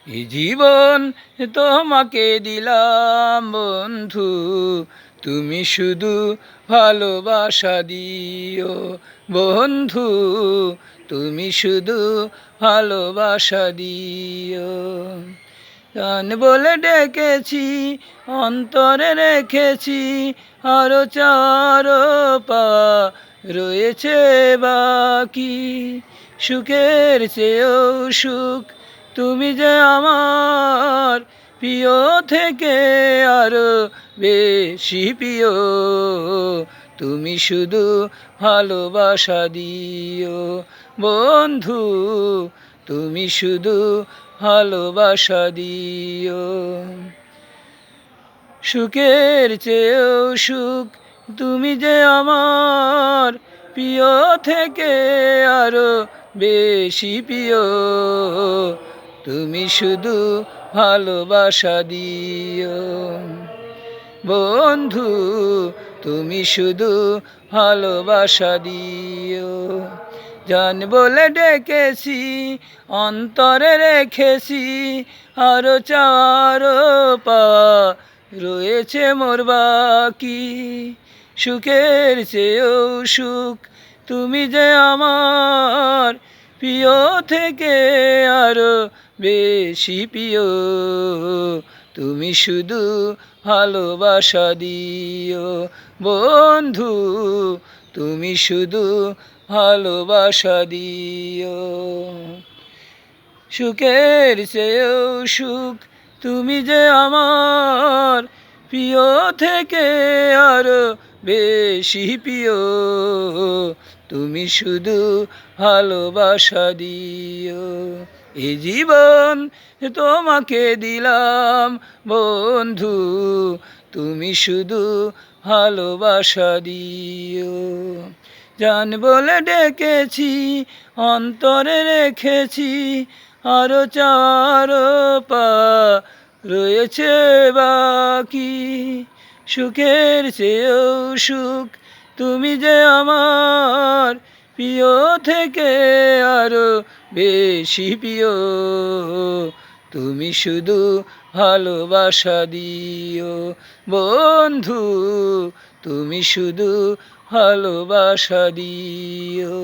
এই জীবন তোমাকে দিলাম বন্ধু, তুমি শুধু ভালোবাসা দিও। বন্ধু, তুমি শুধু ভালোবাসা দিও। গান বলে ডেকেছি, অন্তরে রেখেছি, আরো চার পাওয়া রয়েছে বাকি। সুখের চেয়েও সুখ, তুমি যে আমার প্রিয় থেকে আরো বেশি প্রিয়। তুমি শুধু ভালোবাসা দিও বন্ধু, তুমি শুধু ভালোবাসা দিও। সুখের চেয়েও সুখ, তুমি যে আমার প্রিয় থেকে আরো বেশি প্রিয়। তুমি শুধু ভালোবাসা দিও বন্ধু, তুমি শুধু ভালোবাসা দিও। জান বলে ডেকেছি, অন্তরে রেখেছি, আরো চার পাওয়া রয়েছে মোর বাকি। সুখের চেয়েও সুখ, তুমি যে আমার প্রিয় থেকে আরো বেশি প্রিয়। তুমি শুধু ভালোবাসা দিও বন্ধু, তুমি শুধু ভালোবাসা দিও। সুখের চেয়েও সুখ, তুমি যে আমার প্রিয় থেকে আরো বেশি প্রিয়। তুমি শুধু ভালোবাসা দিও। এ জীবন তোমাকে দিলাম বন্ধু, তুমি শুধু ভালোবাসা দিও। জান বলে ডেকেছি, অন্তরে রেখেছি, আরো চার পা রয়েছে বাকি। সুখের চেয়েও সুখ, তুমি যে আমার প্রিয় থেকে আরো বেশি প্রিয়। তুমি শুধু ভালোবাসা দিও বন্ধু, তুমি শুধু ভালোবাসা দিও।